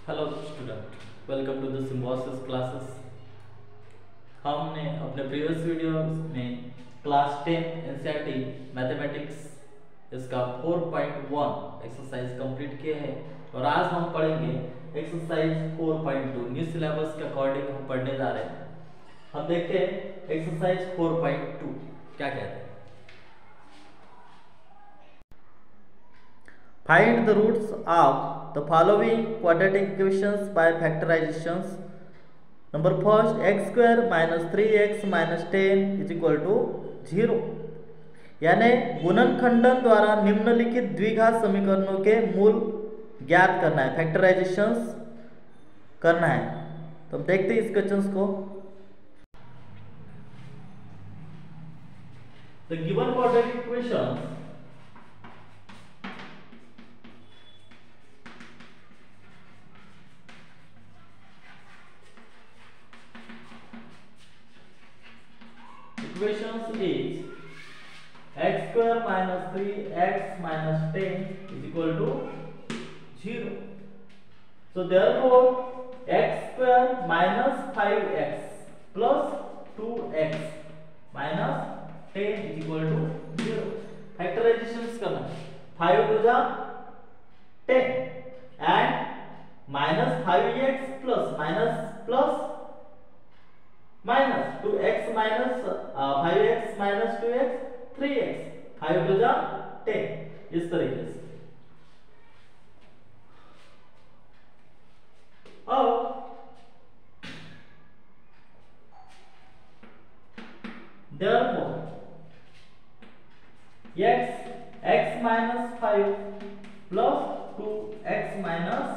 Hello student, welcome to the Symbiosis classes. हमने अपने previous video में क्लास 10 एनसीईआरटी मैथमेटिक्स इसका 4.1 एक्सरसाइज कंप्लीट किया है और आज हम पढ़ेंगे एक्सरसाइज 4.2। न्यू सिलेबस के अकॉर्डिंग हम पढ़ने जा रहे हैं। हम देखते हैं एक्सरसाइज 4.2 क्या कहते हैं। Find the roots of the following quadratic equations by factorizations. Number first, x square minus 3x minus 10 is equal to 0। यानी गुणनखंडन द्वारा निम्नलिखित द्विघात समीकरणों के मूल ज्ञात करना है, फैक्टराइजेशंस करना है। तो अब देखते हैं इस क्वेश्चंस को। The given quadratic equations is x square minus 3x minus 10 is equal to 0. So therefore x square minus 5x plus 2x minus 10 is equal to 0. Factorizations करना 5 to the 10 and minus 5x plus minus 2x minus 5x minus 2x 3x 5 to the 10 इस तरीके से। अब therefore x minus 5 plus 2x minus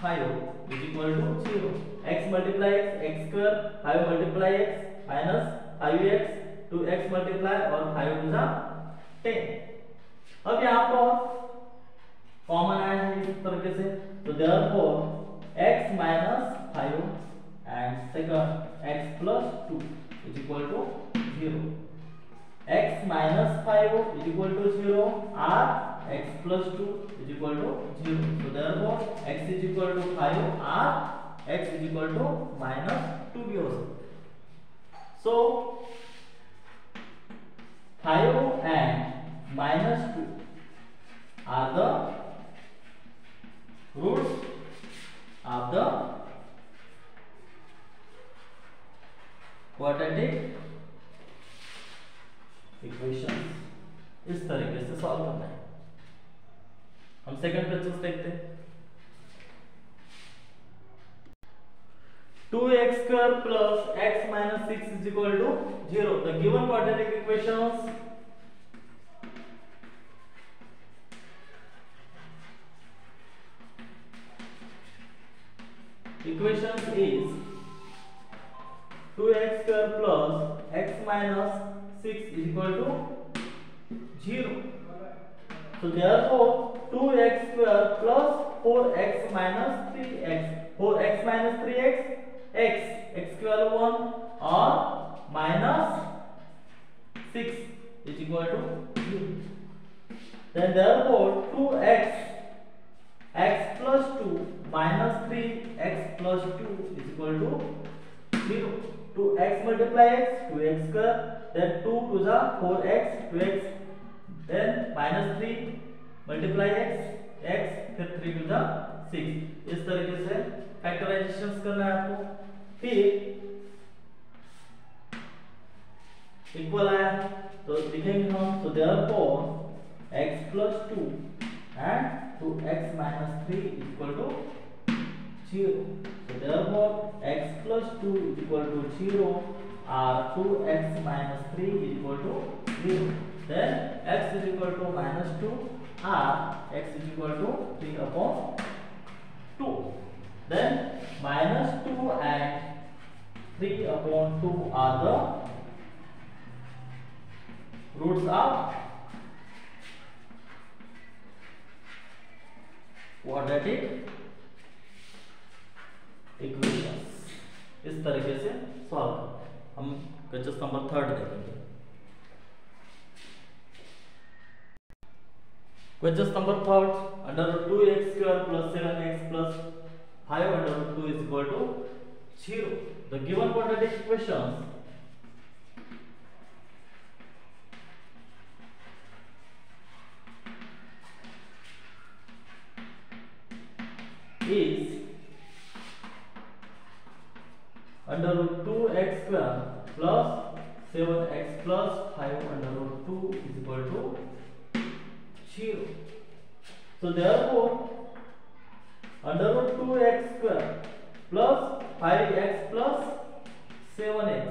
5 is equal to 0। x multiply x square 5 multiply x minus 5x 2x multiply और 5 to the 10। अब यहाँ पर common आया है इस तरीके से, तो therefore x minus 5 and second x plus 2 is equal to 0। x minus 5 is equal to 0 or x plus 2 is equal to 0। So therefore x is equal to 5 or x is equal to minus 2 भी हो सकता है। So 5 and minus 2 are the roots of the quadratic equations. इस तरीके से solve करना है। हम सेकंड क्वेश्चन देखते हैं। 2x square plus x minus 6 is equal to 0। The given quadratic equations is 2x square plus x minus 6 is equal to 0। So therefore 2x square plus 4x minus 3x 4x minus 3x x square 1 or minus 6 is equal to 0। Then therefore 2x x plus 2 minus 3x plus 2 is equal to 0। 2x multiply x 2x square, then 2 to the 4x 2x, then minus 3 multiply x x, फिर 3 to the 6। इस तरीके से factorisations करना है आपको। फिर equal आया तो लिखेंगे हम, तो therefore x plus 2 and 2x minus 3 is equal to 0। So therefore x plus 2 is equal to 0 or 2x minus 3 is equal to 0। Then x is equal to minus 2 or x is equal to 3 upon 2। Then minus 2 and 3 upon 2 are the roots of quadratic equations. इस तरीके से solve करते हैं। हम question number 3 देखेंगे। Question number 3, under 2x square plus 7x plus 5 under root 2 is equal to 0. The given quadratic equation is under root 2x square plus 7x plus 5 under root 2 is equal to 0. So therefore under root 2x square plus 5x plus 7x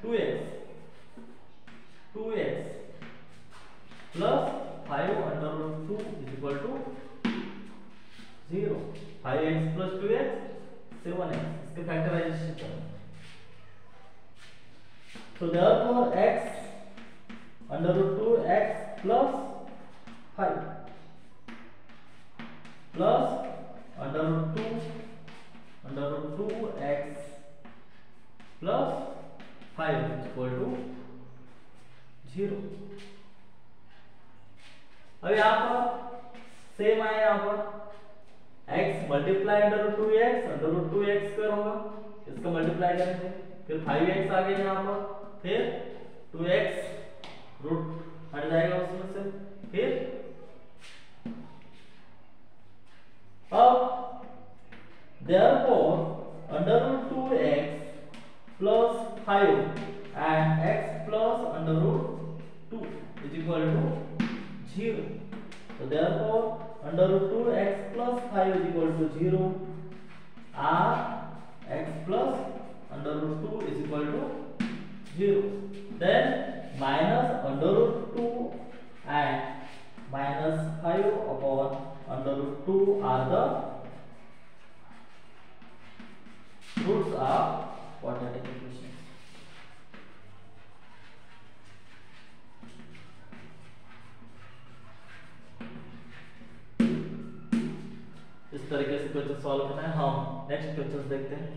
2x plus 5 under root 2 is equal to 0. 5x plus 2x 7x इसके factorisation करें. So therefore x under root 2x plus 5 plus under root 2x plus 5 is equal to 0. अब यहाँ पर same आया, यहाँ पर x multiply under root 2x under root 2x square होगा, इसका मल्टीप्लाई करेंगे, फिर 5x आ गया यहाँ पर, फिर 2x रूट हट जाएगा उसमें से, फिर अब therefore under root 2x plus 5 and x plus under root 2 is equal to 0. So therefore under root 2x plus 5 is equal to 0, or x plus under root 2 is equal to 0. Then minus under root 2 and minus 5 upon under root 2 are the roots of quadratic equations. इस तरीके से question solve करना है. हम next question देखते हैं.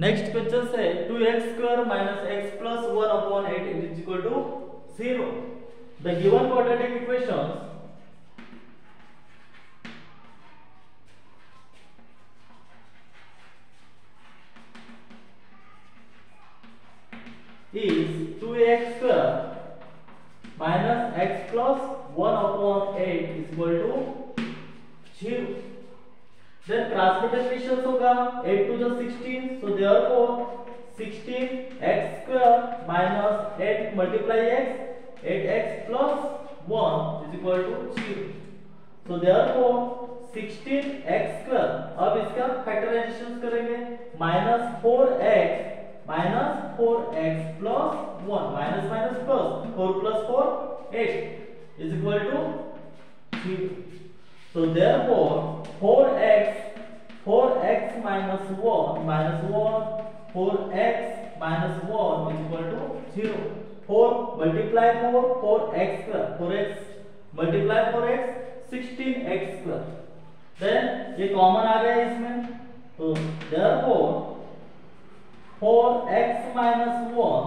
Next question से 2x square minus x plus 1 upon 8 is equal to 0. The given quadratic equations is 2x square minus x plus 1 upon 8 is equal to 0. Then cross multiplication होगा, 8 to the 16, so therefore 16x square minus 8 multiply x, 8x plus 1 is equal to 0. So therefore 16x square, अब इसका factorisation करेंगे, minus 4x plus 1, minus minus plus 4 plus 4 8 is equal to 0. So therefore 4x minus 1 minus 1, 4x minus 1 is equal to 0. 4 multiply 4, 4x square, 4x multiply 4x 16x square. Then ये common आ गया इसमें, तो therefore 4x minus 1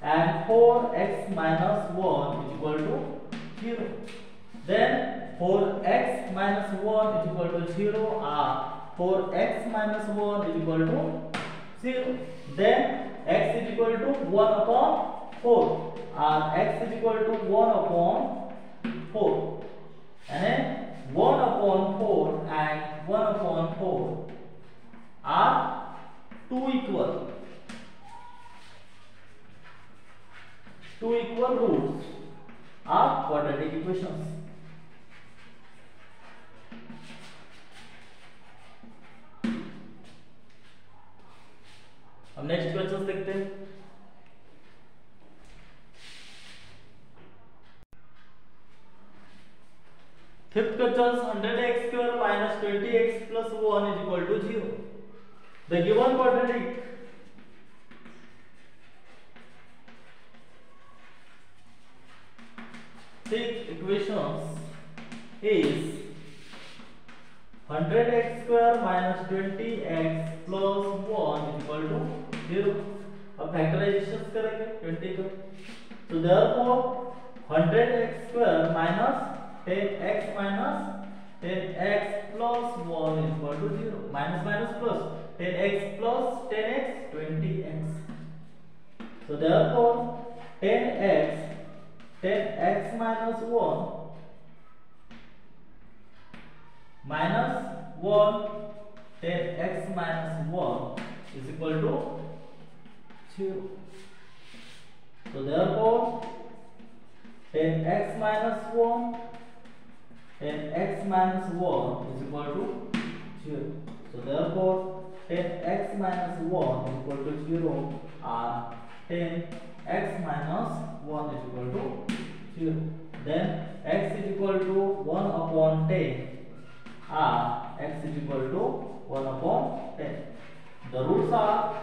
and 4x minus 1 is equal to 0. Then 4x minus 1 is equal to 0, or 4x minus 1 is equal to 0. Then x is equal to 1 upon 4, or x is equal to 1 upon 4, and 1 upon 4 and 1 upon 4 are two equal roots of quadratic equations. अब next question देखते हैं. Fifth question, 100x square minus 20x plus 1 is equal to 0. The given quadratic equations is 100x square minus 20x plus 1 is equal to 0. अब factorisation करेंगे 20 का, तो therefore 100x square minus 10x minus 10x plus 1 is equal to 0. Minus minus plus 10x plus 10x 20x. So therefore 10x minus 1 minus 1 10x minus 1 is equal to 0. So therefore 10x minus 1 10x minus 1 is equal to 0. So therefore 10x minus 1 is equal to 0 and 10x minus 1 is equal to 0. Then x is equal to 1 upon 10 and x is equal to 1 upon 10. The roots are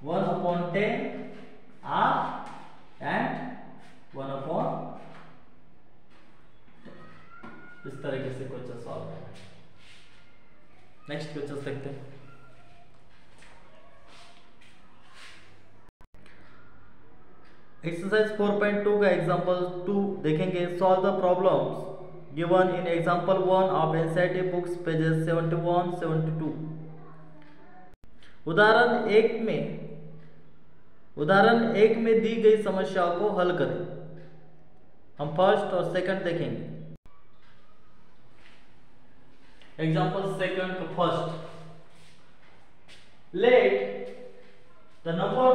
1 upon 10 r and 1 upon 10. इस तरीके से question solve करें. Next question देखते हैं. Exercise 4.2 का example 2 देखेंगे. Solve the problems given in example 1 of NCERT books pages 71 72. उदाहरण एक में दी गई समस्याओं को हल करें. हम फर्स्ट और सेकंड देखेंगे. Example second to first. Let the number of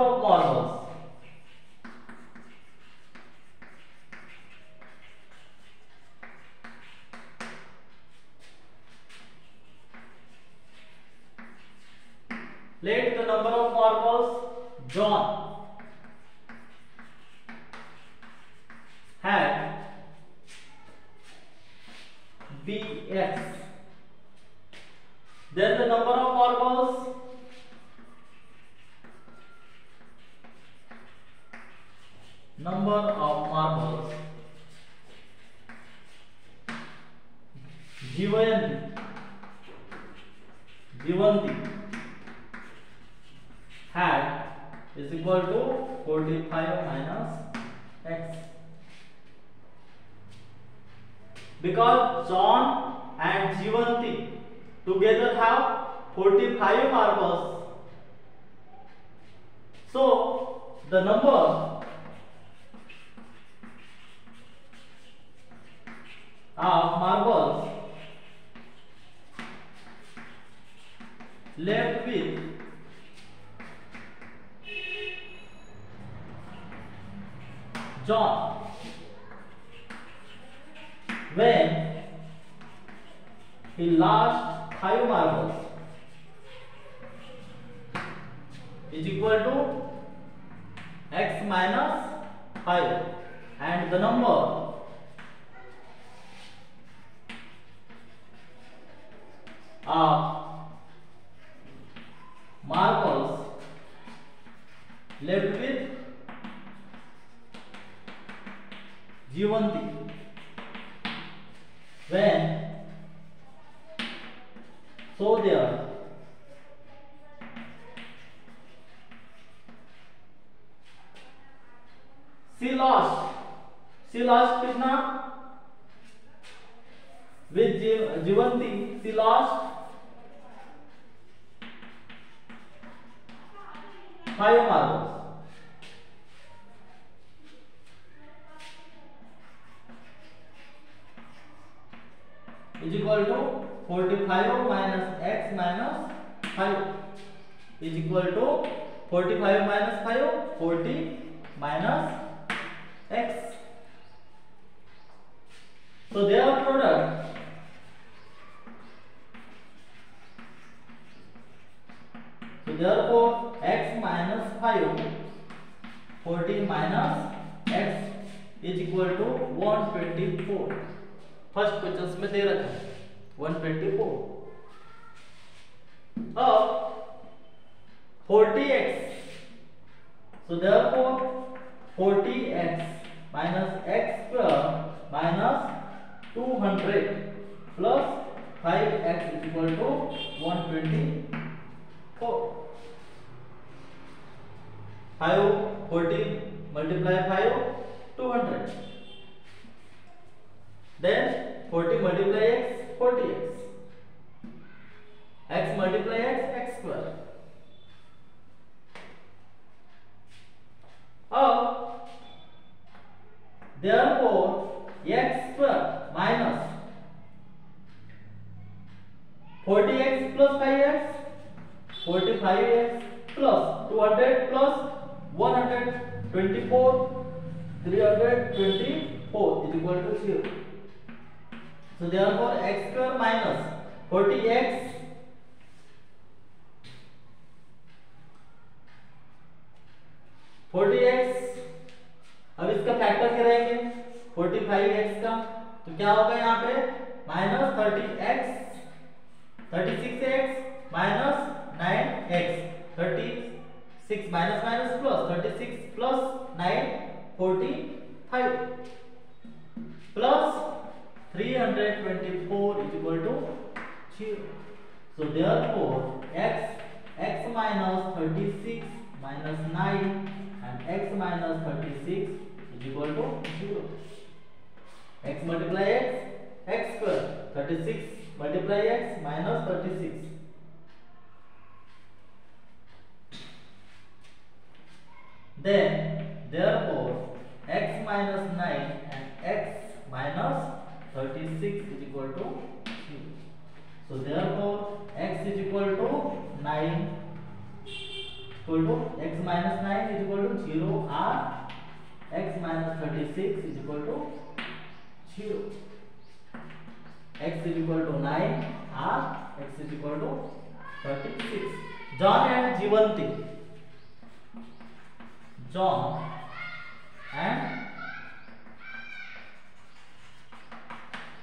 marbles John had bx. Then the number of marbles Jivanti had is equal to 45 minus x. Because John and Jivanti together have 45 marbles, so the number of marbles left with John when he lost 5 marbles is equal to x minus 5, and the number of marbles left with Jivanti when so there she lost कितना with Jivanti she lost 5 marbles. Is equal to 45 minus x minus 5 is equal to 45 minus 5 40 minus x. So their product therefore x minus 5 40 minus x is equal to 124. First question में दे रखा है 124. अब 40x, so therefore 40x minus x square minus 200 plus 5x is equal to 124. 5 40 multiply 5 200. then 40 multiply x 40x, x multiply x square. अब therefore x square minus 40x plus 5x 45x plus 200 plus 124 324 is equal to 0. So therefore x square minus 40x अब इसका factor क्या रहेंगे 45x का, तो क्या होगा यहाँ पे minus 30x 36x minus 9x 36 minus minus plus 36 plus 9 45 plus 324 is equal to 0. So therefore x minus 36 minus 9 and x minus 36 is equal to 0. X multiply x square 36 multiply x minus 36. Then therefore x minus 9 and x minus 36 is equal to 0. So therefore x is equal to 9 equal to x minus 9 is equal to 0 or x minus 36 is equal to 0. X is equal to 9 or x is equal to 36. John and Jivanti. John and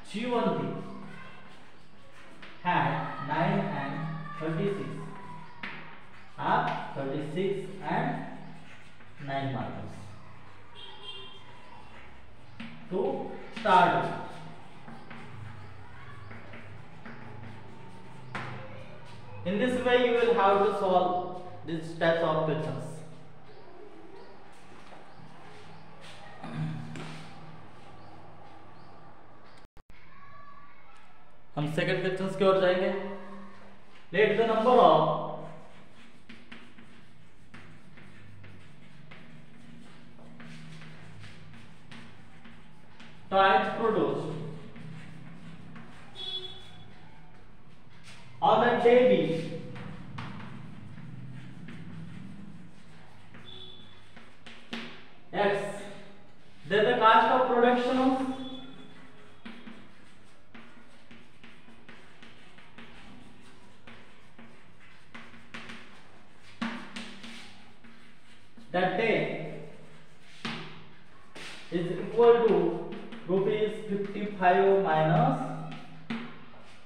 Jivanti had 9 and 36 or 36 and 9 markers. To start with, in this way you will have to solve these types of questions. हम second questions की ओर जाएंगे. Let the number of toys produced on a daily X, then the cost of production that day is equal to rupees 55 minus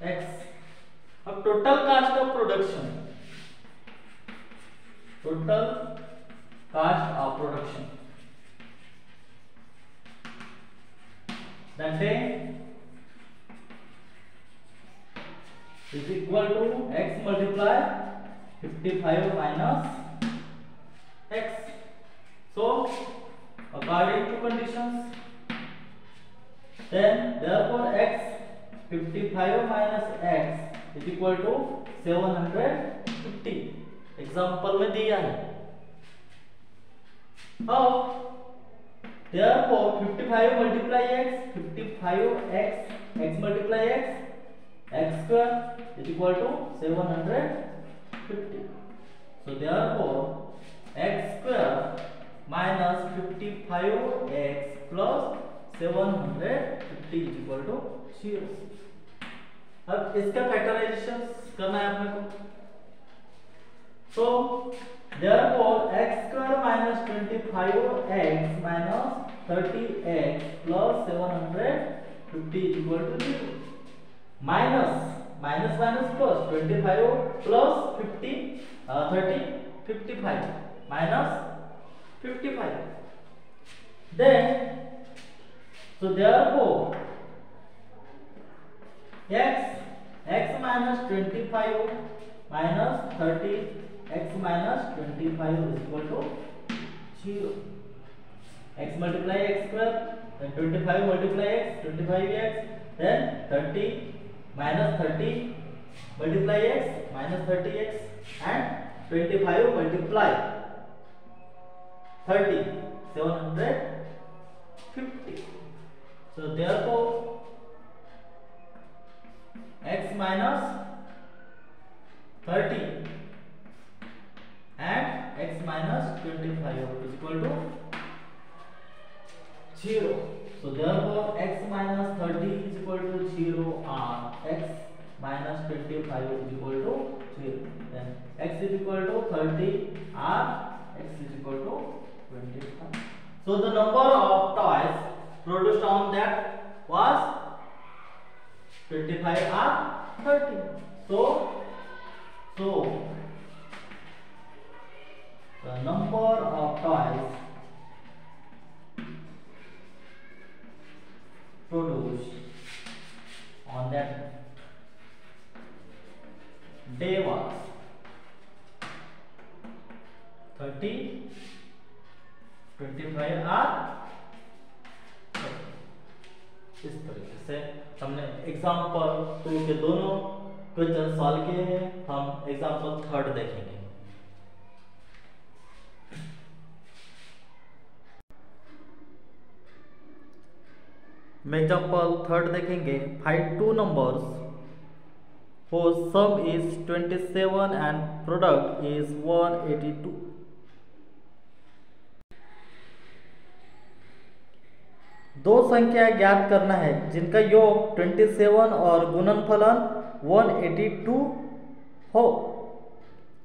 x. अब total cast of production, total cast of production that day is equal to x multiply 55 minus x. So according to conditions, then therefore x 55 minus x is equal to 750. Example में दिया है. अब therefore 55 multiply x 55x multiply x square is equal to 750. So therefore x square minus 55x plus 750 is equal to 0. अब इसका factorisation करना है अपने को. So therefore x square minus 25x minus 30x plus 750 is equal to 0. Minus plus 25 plus 50 30 55 minus 55. Then so therefore x minus 25 minus 30 x minus 25 is equal to 0. X multiply x square, then 25 multiply x 25x then 30 minus 30 multiply x minus 30x and 25 multiply 30 750. So therefore x minus 30 and x minus 25 is equal to 0. So therefore x minus 30 is equal to 0 or x minus 25 is equal to 0. Then x is equal to 30 or x is equal to 25. So the number of toys produced on that was 25 or 30. So the number of toys produced on that day was 30, 25 और इस तरीके से हमने example 2 के दोनों question solve किए हैं। हम एग्जाम्पल 3 देखेंगे। में एग्जाम्पल 3 देखेंगे। Find 2 numbers whose sum is 27 and product is 182. दो संख्या ज्ञात करना है जिनका योग 27 और गुणनफलन 182 हो।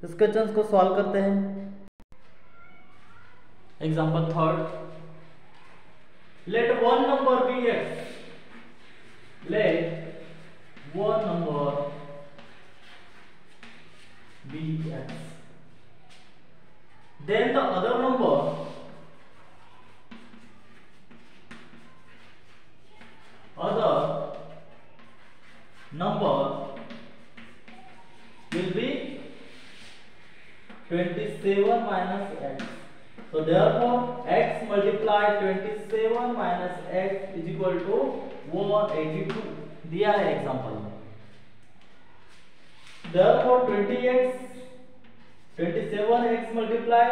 इस क्वेश्चन को सॉल्व करते हैं। Example 3, let one number be x. Let one number be x. Then the other number will be 27 minus x. So therefore x multiply 27 minus x is equal to 182 दिया है एग्जांपल में। Therefore 27x multiply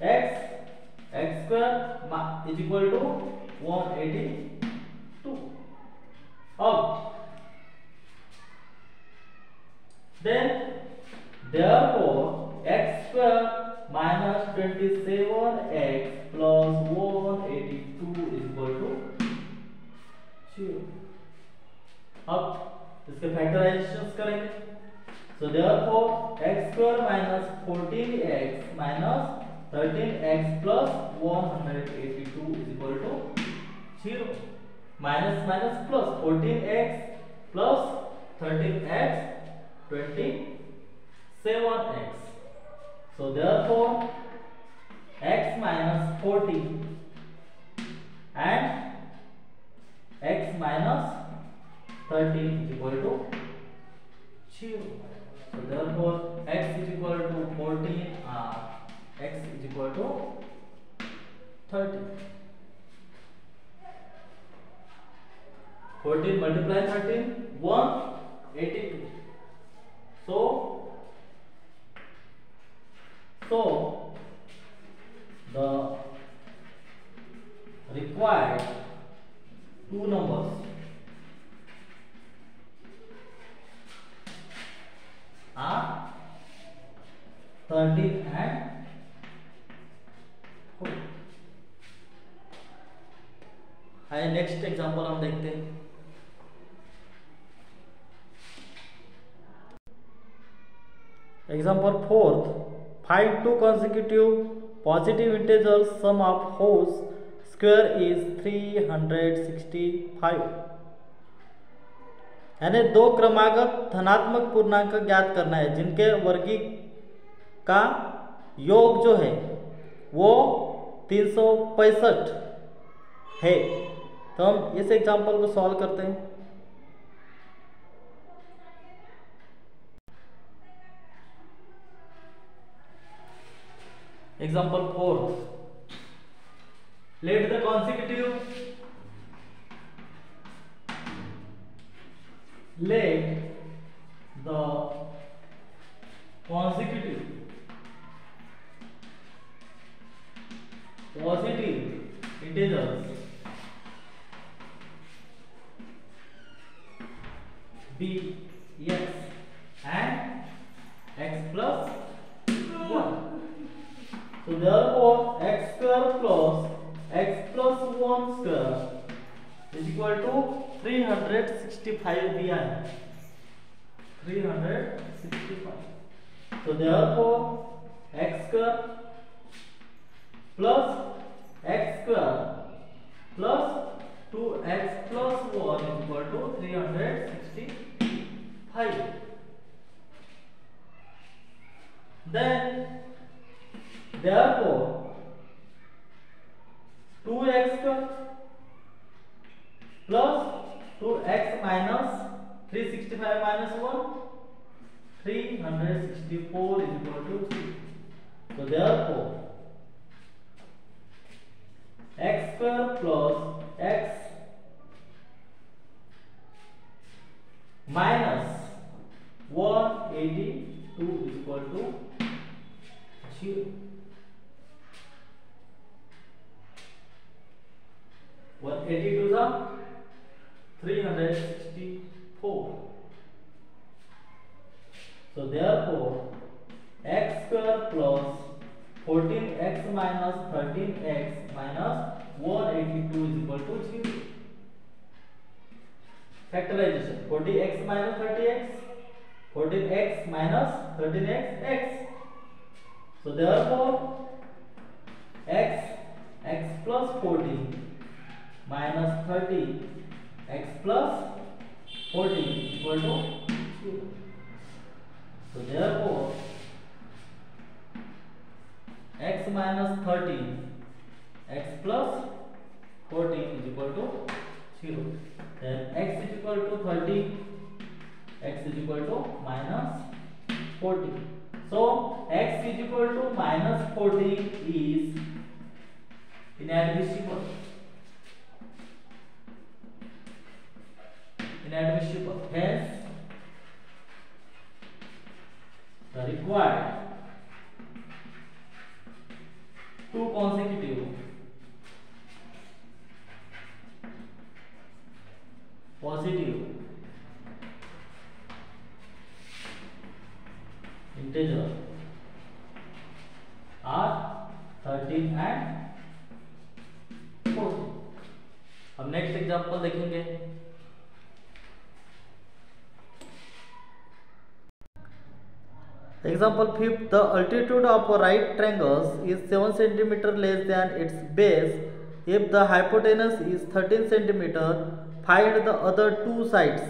x square is equal to 182. अब then therefore x square minus 27x plus 182 is equal to 0. अब इसके factorisation करेंगे। So therefore x square minus 14x minus 13x plus 182 is equal to 0. Minus minus plus 14x plus 13x 27x. So therefore x minus 14 and x minus 13 is equal to 0. So therefore x is equal to 14 or x is equal to 13. 14 multiply 13 182. So the required two numbers are 13 and 4. आइए next example हम देखते हैं। Example 4th, find 2 consecutive positive integers sum of whose square is 365. यानी दो क्रमागत धनात्मक पूर्णांक ज्ञात करना है जिनके वर्गी का योग जो है वो 365 है। तो हम इस एग्जांपल को सॉल्व करते हैं। Example 4, let the consecutive let the consecutive positive integers be x and x plus 1. So therefore x square plus x plus 1 square is equal to 365 दिया है 365. So therefore x square plus x square plus 2x plus 1 is equal to 365. Then therefore 2x square plus 2x minus 365 minus 1 364 is equal to 3. So therefore x square plus x minus 182 is equal to 0. 182 is 364. So therefore x square plus 14x minus 13x minus 182 is equal to 0. Factorization 40x minus 30x 14x minus 13x x. So therefore x plus 14 minus 30 x plus 14 is equal to 0. So therefore x minus 30 x plus 14 is equal to 0. Then x is equal to 30, x is equal to minus 40. So x is equal to minus 40 is inadmissible. Inadmissible. Hence the required two consecutive positive integer are 13 and 14. अब next example देखेंगे. Example 5. The altitude of a right triangle is 7 cm less than its base. If the hypotenuse is 13 cm, find the other two sides.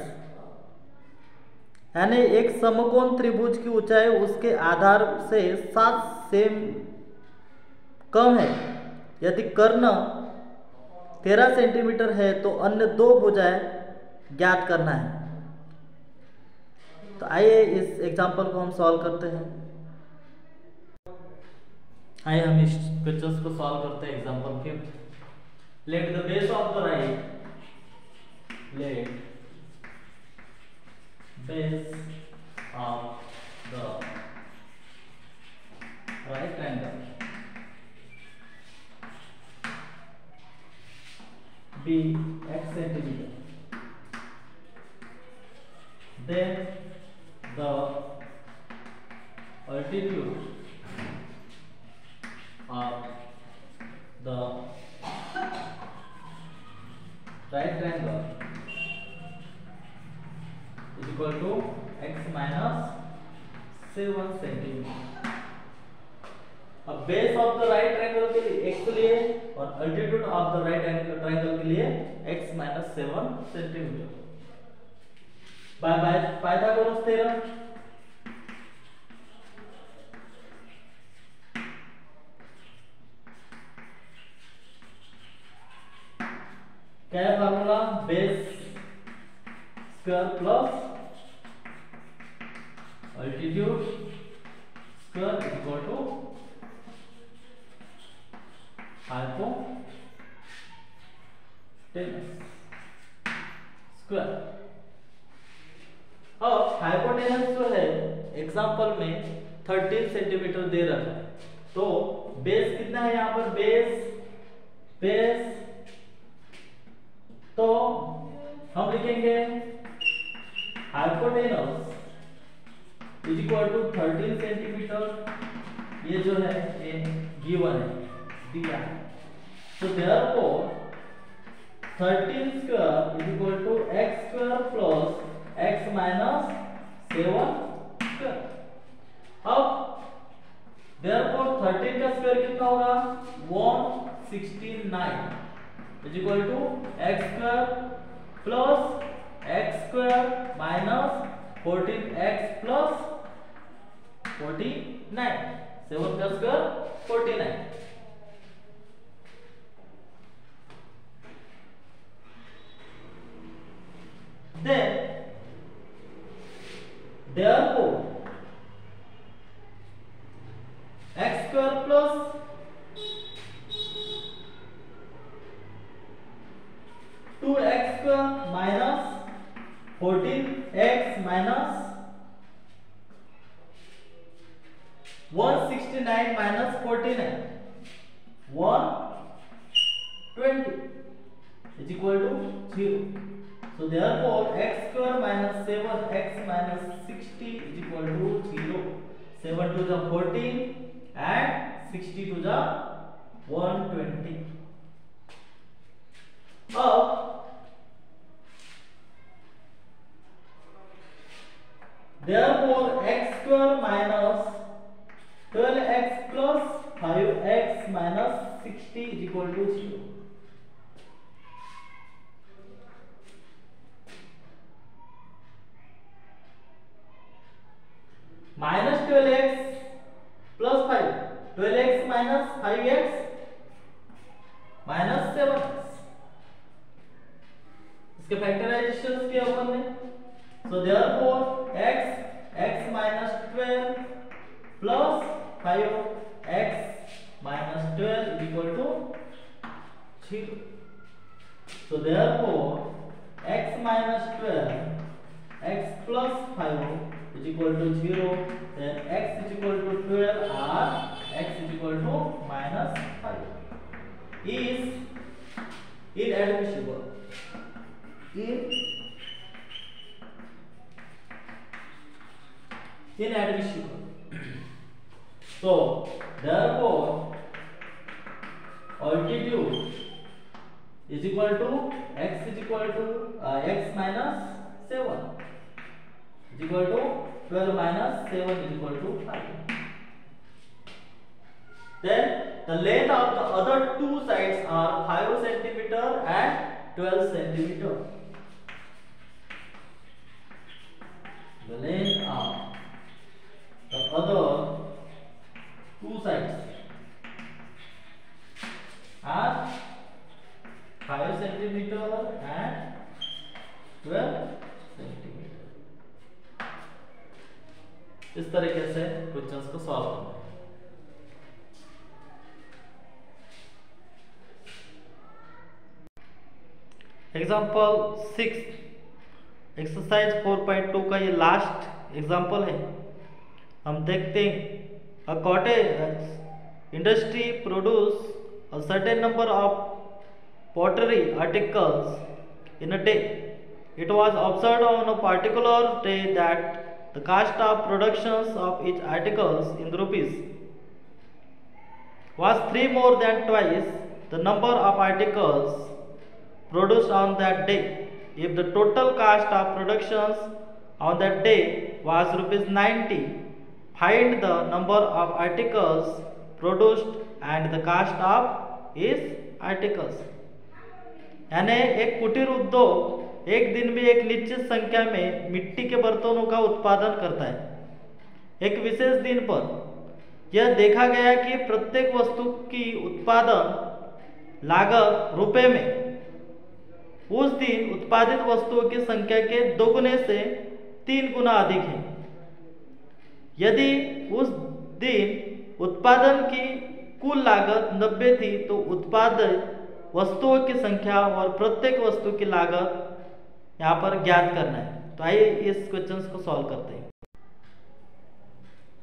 यानी एक समकोण त्रिभुज की ऊंचाई उसके आधार से 7 सेम कम है. यदि कर्ण 13 सेंटीमीटर है तो अन्य दो भुजाएं ज्ञात करना है. तो आइए इस एग्जांपल को हम सॉल्व करते हैं. आइए हम इस पिक्चर्स को सॉल्व करते हैं. Example 5. Let the base of the right triangle be x centimeter. Then the altitude of the right triangle is equal to x minus 7 centimeter. अब base of the right triangle के लिए x के लिए और altitude of the right triangle के लिए x minus 7 centimeter. By Pythagoras theorem. क्या है formula? Base square plus altitude square is equal to hypotenuse square. Hypotenuse जो है एग्जांपल में 13 सेंटीमीटर दे रखा है, तो बेस कितना है यहाँ पर, बेस तो हम लिखेंगे hypotenuse is equal to 13 centimeter, ये जो है ये गिवन है, दिया है। तो therefore 13 square is equal to x square plus x minus 7 square. अब देयरफॉर 13 का स्क्वायर कितना होगा, 169 is equal to x square plus x square minus 14x plus 49, 7 का square 49। Then therefore x square plus 2x square minus 14x minus 169 minus 49 120 is equal to 0. So therefore x square minus 7x minus 60 is equal to 0. 7 to the 14 and 60 to the 120. Now therefore x square minus 12x plus 5x minus 60 is equal to 0. Minus 12x plus 5, 12x minus 5x minus 7x, इसके factorisation किया अपन ने। So therefore x minus 12 plus 5x minus 12 is equal to 0. So therefore x minus 12 x plus 5 is equal to 0, then x is equal to 12 or x is equal to minus 5 is inadmissible. Inadmissible. So therefore altitude is equal to x is equal to x minus 7 is equal to 12 minus 7 is equal to 5. Then the length of the other two sides are 5 centimeter and 12 centimeter. The length of the other two sides are 5 centimeter and 12 centimeter. इस तरीके से questions को solve करना है। Example 6 exercise 4.2 का ये last example है। हम देखते हैं a cottage industry produce a certain number of pottery articles in a day. It was observed on a particular day that the cost of productions of each articles in rupees was 3 more than twice the number of articles produced on that day. If the total cost of productions on that day was rupees 90, find the number of articles produced and the cost of each articles. यानी एक कुटीर उद्योग एक दिन में एक निश्चित संख्या में मिट्टी के बर्तनों का उत्पादन करता है। एक विशेष दिन पर यह देखा गया कि प्रत्येक वस्तु की उत्पादन लागत रुपए में उस दिन उत्पादित वस्तुओं की संख्या के दोगुने से 3 गुना अधिक है। यदि उस दिन उत्पादन की कुल लागत 90 थी तो उत्पादित वस्तुओं की संख्या और प्रत्येक वस्तु की लागत यहाँ पर ज्ञात करना है। तो आइए इस क्वेश्चंस को सॉल्व करते हैं।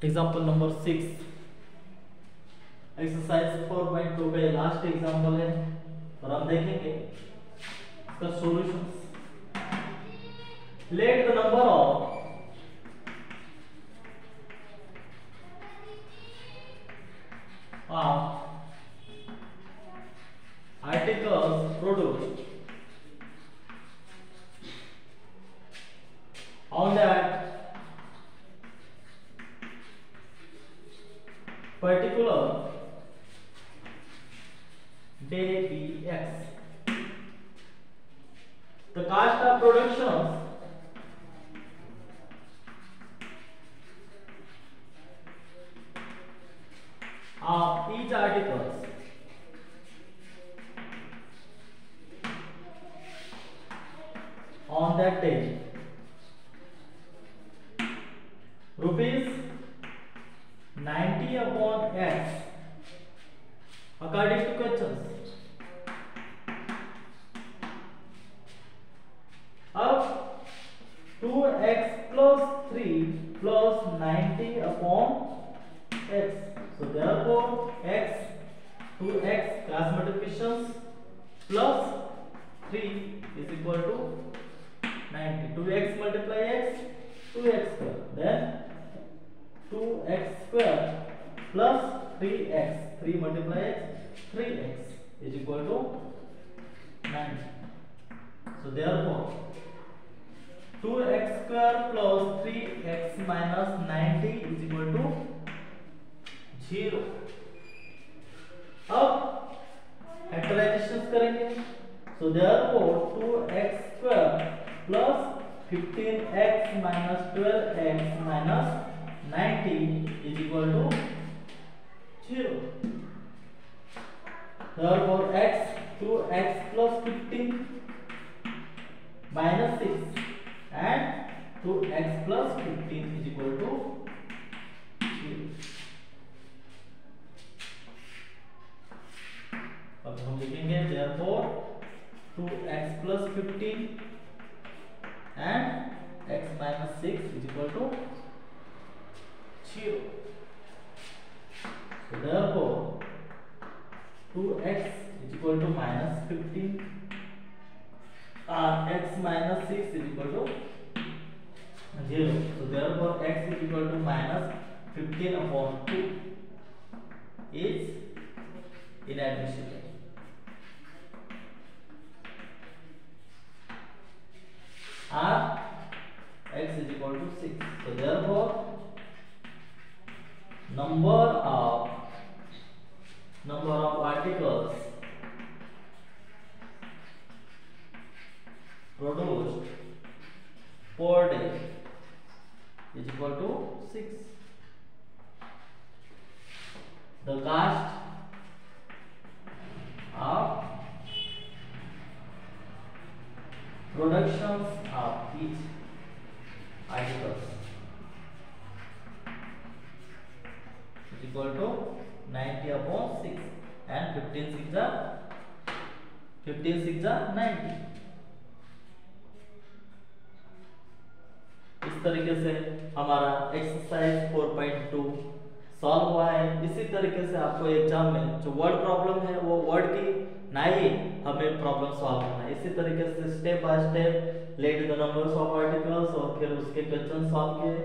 एग्जांपल नंबर 6, एक्सरसाइज 4.2 का ये लास्ट एग्जांपल है और हम देखेंगे इसका solutions. Let the number of articles produced on that particular day Bx. The cost of production of each articles on that day rupees 90 upon x according to questions. अब 2x plus 3 plus 90 upon x. So therefore x 2x cross multiplications plus 3 is equal to 90. 2x multiply x 2x square, then 2x square plus 3x 3 multiply x 3x is equal to 90. So therefore 2x square plus 3x minus 90 is equal to 0. अब factorisation करेंगे, so therefore 2x square plus 15x minus 12x minus 90 is equal to 0. Therefore x 2x plus 15 minus 6 and 2x plus 15 is equal to 0. अब हम लिखेंगे therefore 2x plus 15 and x minus 6 is equal to 0. So therefore 2x is equal to minus 15 and x minus 6 is equal to 0. So therefore x is equal to minus 15 upon 2 is inadmissible. And x is equal to 6. So therefore number of articles produced per day is equal to 6. The cost of productions of each articles is equal to 90 upon 6 and 15 6 are 90. इस तरीके से हमारा exercise 4.2 solve हुआ है। इसी तरीके से आपको एग्जाम में जो वर्ड प्रॉब्लम है वो वर्ड की ना ही हमें प्रॉब्लम सॉल्व करना है। इसी तरीके से step by step let the numbers of articles और फिर उसके क्वेश्चन सॉल्व किए,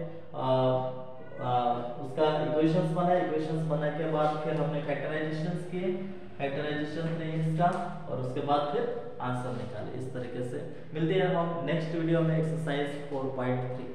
उसका इक्वेशंस बनाए, इक्वेशंस बनाने के बाद फिर हमने फैक्टराइजेशंस किए, फैक्टराइजेशन ने इसका और उसके बाद फिर आंसर निकाले। इस तरीके से मिलते हैं हम नेक्स्ट वीडियो में एक्सरसाइज 4.3।